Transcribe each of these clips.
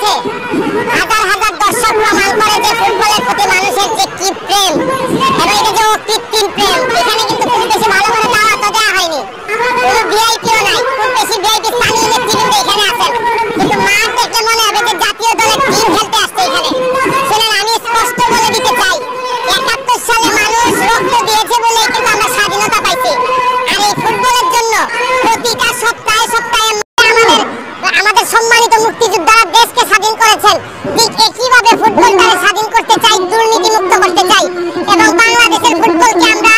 মাঠে হাজার হাজার দর্শক প্রমাণ করে যে ফুটবলের প্রতি মানুষের যে কি প্রেম এবং এটা যে কৃত্রিম প্রেম। এখানে কিন্তু খুব বেশি ভালো করে দাওয়াত দেওয়া হয়নি, কোনো ভিআইপিও নাই, খুব বেশি ভিআইপি স্থানীয় নেতৃবৃন্দ এখানে আছেন, কিন্তু মাঠ দেখলে মনে হবে যে জাতীয় দলের টিম খেলতে আসছে এখানে। শুনেন, আমি স্পষ্ট বলে দিতে চাই, ৭১ সালে মানুষ রক্ত দিয়েছে বলেই কিন্তু আমরা স্বাধীনতা পাইছি। আর এই ফুটবলের জন্য প্রতিটা সপ্তাহে সপ্তাহে আমাদের সম্মানিত মুক্তিযোদ্ধারা দেশকে স্বাধীন করেছেন, ঠিক একইভাবে ফুটবলটাকে স্বাধীন করতে চাই, দুর্নীতি মুক্ত করতে চাই এবং বাংলাদেশের ফুটবলকে আমরা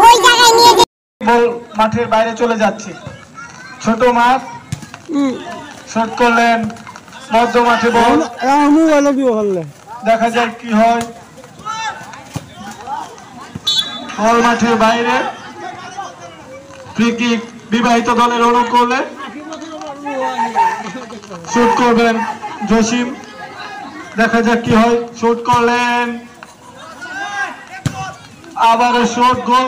ওই জায়গায় নিয়ে যেতে। বল মাঠের বাইরে চলে যাচ্ছে, ছোট মাঠ শট করলেন, মধ্য মাঠে বল, দেখা যাক কি হয়। বল মাঠের বাইরে, ফ্রি কিক বিবাহিত দলের অনুকূলে, শুট করবেন জসিম, দেখা যাক কি হয়। শুট করলেন, আবারও শট, গোল।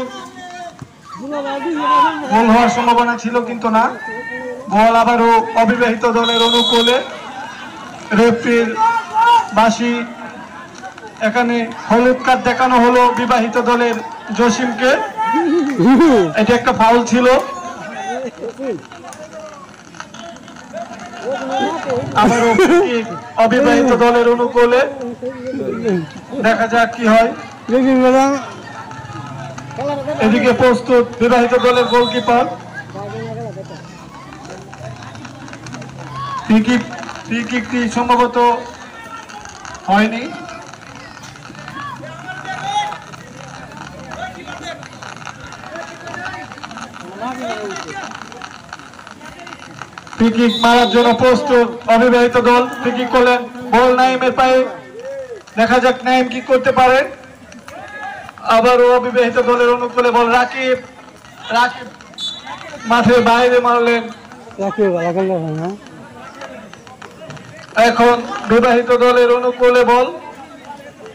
গোল হওয়ার সম্ভাবনা ছিল কিন্তু না। বল আবারও অবিবাহিত দলের অনুকূলে, রেফারির বাঁশি, এখানে হলুদ কার্ড দেখানো হলো বিবাহিত দলের জসিমকে, এটা একটা ফাউল ছিল। আবারও অবিবাহিত দলের অনুকূলে, দেখা যাক কি হয়। এদিকে প্রস্তুত বিবাহিত দলের গোলকিপার, ফ্রি কিকটি সম্ভবত হয়নি। ফ্রি কিক মারার জন্য প্রস্তুত অবিবাহিত দল, ফ্রি কিক করলেন, বল নাইমের পায়ে, দেখা যাক নাইম কি করতে পারে। আবারও অবিবাহিত দলের অনুকূলে বল, রাকিব মাঠের বাইরে মারলেন। এখন বিবাহিত দলের অনুকূলে বল,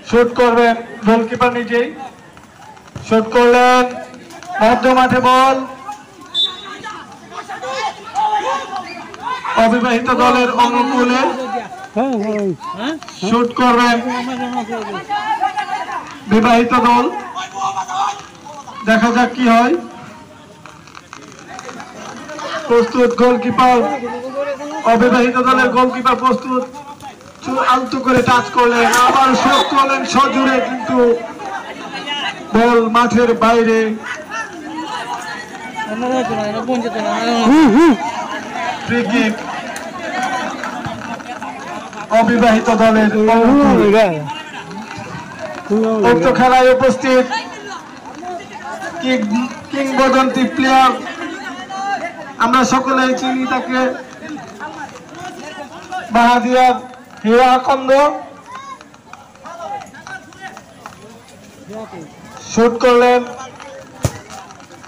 শুট করবেন গোলকিপার নিজেই, শুট করলেন, মধ্য মাঠে বল, অবিবাহিত দলের অনুকূলে, শুট করবেন বিবাহিত দল, দেখা যাক কি হয়। প্রস্তুত গোলকিপার, অবিবাহিত দলের গোলকিপার প্রস্তুত, আলতো করে টাচ করলেন, আবার শট করলেন সজোরে, কিন্তু বল মাঠের বাইরে। ফ্রি কিক অবিবাহিত দলের। উক্ত খেলায় উপস্থিত কিংবদন্তি প্লেয়ার, আমরা সকলেই চিনি তাকে, বাহাদিয়ার হীরাখন্দ। শুট করলেন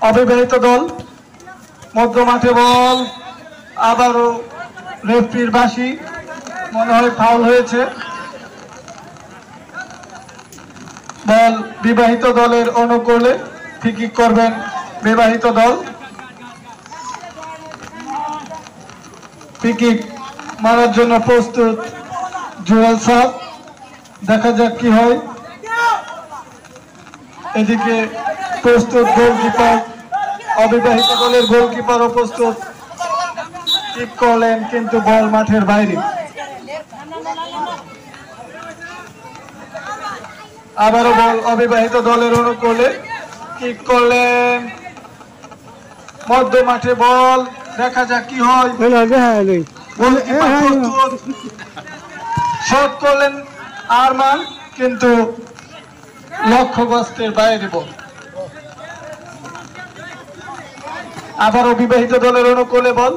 অবিবাহিত দল, মধ্য মাঠে বল, আবারও রেফারির বাঁশি, মনে হয় ফাউল হয়েছে। বল বিবাহিত দলের অনুকূলে, ফ্রি কিক করবেন বিবাহিত দল, ফ্রি কিক মারার জন্য প্রস্তুত জুয়েল সাহ, দেখা যাক কি হয়। এদিকে প্রস্তুত গোলকিপার, অবিবাহিত দলের গোলকিপারও প্রস্তুত, কিক করলেন কিন্তু বল মাঠের বাইরে। আবারও বল অবিবাহিত দলের অনুকূলে, কিক করলেন, মধ্য মাঠে বল, দেখা যাক কি হয়। শট করলেন আরমান, কিন্তু লক্ষ্যবস্তের বাইরে বল। আবারও বিবাহিত দলের অনুকূলে বল,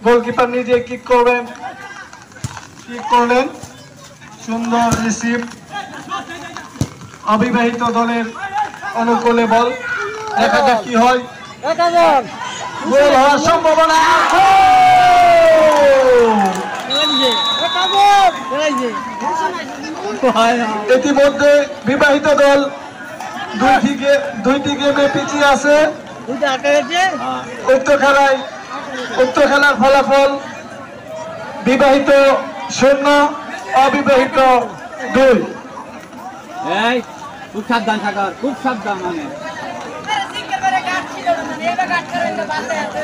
গোলকিপার নিজে কিক করবেন, কিক করলেন, সুন্দর রিসিভ, অবিবাহিত দলের অনুকূলে বল, দেখা যাক কি হয়। গোল হওয়ার সম্ভাবনা, ইতিমধ্যে বিবাহিত দল দুইটি গেমে পিছিয়ে আছে। উক্ত খেলার ফলাফল বিবাহিত শূন্য, অবিবাহিত 2। এই খুব সাবধান সাগর, খুব সাবধান, মানে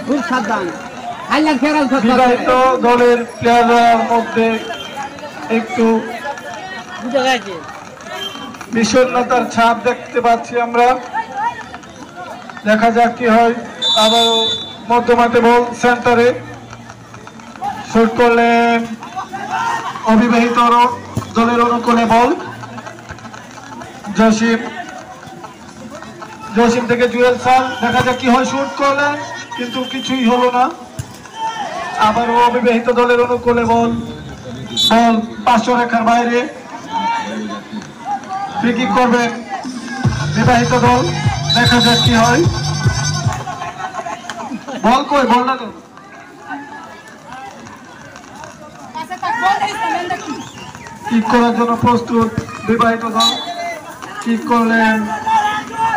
খুব সাবধান। বিবাহিত দলের প্লেয়ারদের মধ্যে একটু বিষণ্ণতার ছাপ দেখতে পাচ্ছি আমরা। দেখা যাক কি হয়। আবারও মধ্যমাঠে বল, সেন্টারে শুট করলেন অবিবাহিত দলের অনুকূলে বল। জসিম থেকে জুয়েল সাল, দেখা যাক কি হয়। শুট করলেন কিন্তু কিছুই হলো না। আবারও অবিবাহিত দলের অনুকূলে বল, 500 রেখার বাইরে। ফ্রি কিক করবেন বিবাহিত দল, দেখা যাক কি হয়। বল কই, বল না তো। কিক করার জন্য প্রস্তুত বিবাহিত দল। কিক করলেন,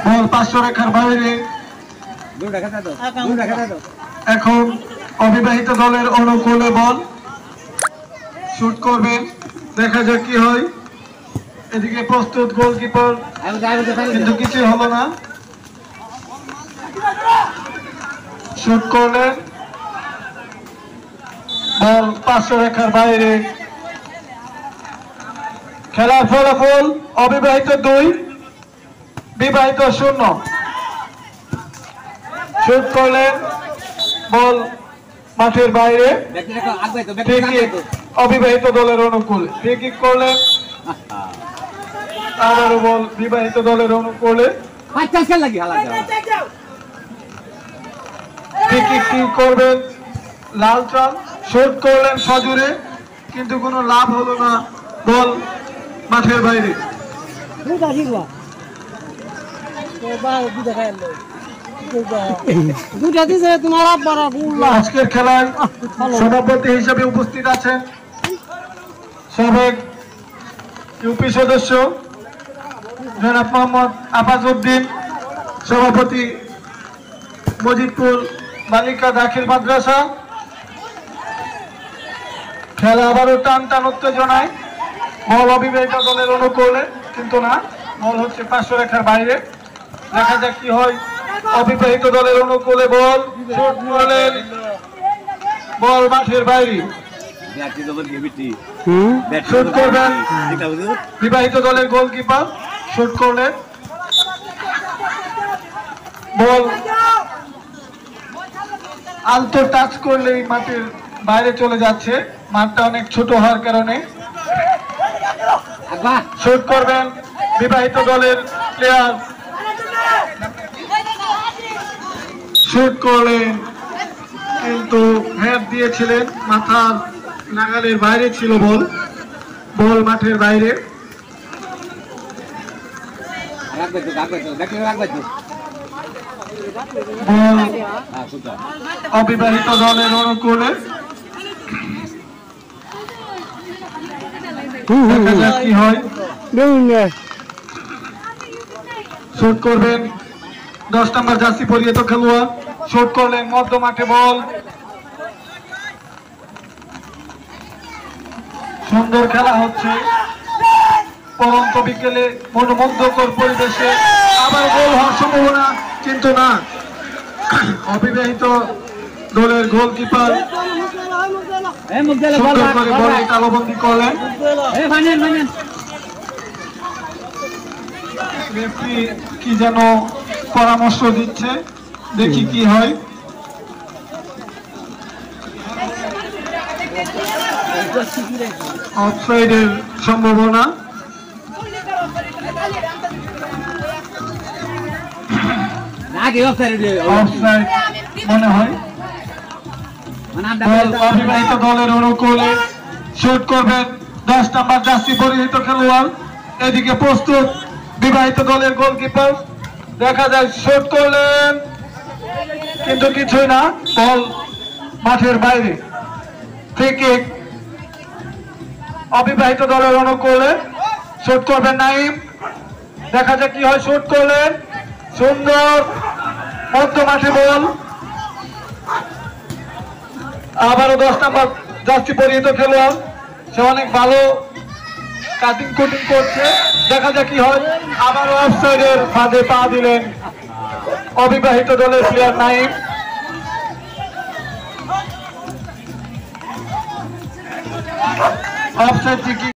বল 500 রেখার বাইরে। এখন অবিবাহিত দলের অনুকূলে বল, শুট করবেন, দেখা যাক কি হয়। এদিকে প্রস্তুত গোলকিপার, কিন্তু কিছুই হলো না। শুট করলেন, বল 500 রেখার বাইরে। খেলার ফলাফল অবিবাহিত 2, বিবাহিত 0। শুট করলেন, বল মাঠের বাইরে। অবিবাহিত দলের অনুকূলে ফ্রি কিক করলেন, আবারও বল বিবাহিত দলের অনুকূলে। ফ্রি কিক করবেন লাল চাল। শুট করলেন সজোরে, কিন্তু কোনো লাভ হলো না, বল মাঠের বাইরে। আজকের খেলায় সভাপতি হিসেবে উপস্থিত আছেন সাবেক ইউপি সদস্য জনাব মোহাম্মদ আফাজউদ্দিন, সভাপতি মজিদপুর বালিকা দাখিল মাদ্রাসা। খেলা আবারও টান টান উত্তেজনায়। বল অবিবাহিত দলের অনুকূলে, কিন্তু না, বল হচ্ছে 500 রেখার বাইরে। দেখা যাক কি হয়। অবিবাহিত দলের অনুকূলে বল, শুট করলেন, বল মাঠের বাইরে। শুট করবেন বিবাহিত দলের গোলকিপার, শুট করলেন, বল আলতো টাচ করলেই মাঠের বাইরে চলে যাচ্ছে। মাঠটা অনেক ছোট হওয়ার কারণে। শুট করবেন বিবাহিত দলের প্লেয়ার, শুট করলেন, কিন্তু হেড দিয়েছিলেন, মাথার নাগালের বাইরে ছিল বল, বল মাঠের বাইরে। বল অবিবাহিত দলের অনুকূলে। দেখা যাক কি হয়। শুট করবেন 10 নম্বর জার্সি পরিহিত খেলোয়াড়, শুট করলেন মধ্য মাঠে বল। সুন্দর খেলা হচ্ছে পরন্ত বিকেলে, মনোমুগ্ধকর পরিবেশে। আবার গোল হওয়ার সম্ভাবনা, কিন্তু না। অবিবাহিত দলের গোলকিপার সুন্দর করে বলে তালবন্দি করলেন। রেফারি কি যেন পরামর্শ দিচ্ছে, দেখি কি হয়। অফসাইডের সম্ভাবনা। অফসাইড মনে হয়। অবিবাহিত দলের অনুকূলে শুট করবেন 10 নম্বর জার্সি পরিহিত খেলোয়াড়। এদিকে প্রস্তুত বিবাহিত দলের গোলকিপার, দেখা যায় শুট করলেন, কিন্তু কিছুই না, বল মাঠের বাইরে। ফ্রি কিক অবিবাহিত দলের অনুকূলে, শুট করবেন নাইম, দেখা যাক কি হয়। শুট করলেন, সুন্দর মধ্য মাঠে বল। আবারও 10 নম্বর জার্সি পরিহিত খেলোয়াড় সে অনেক ভালো কাটিং কুটিং করছে, দেখা যাক কি হয়। আবারও অফসাইডের ফাঁদে পা দিলেন অবিবাহিত দলের প্লেয়ার নাইম। অফসাইড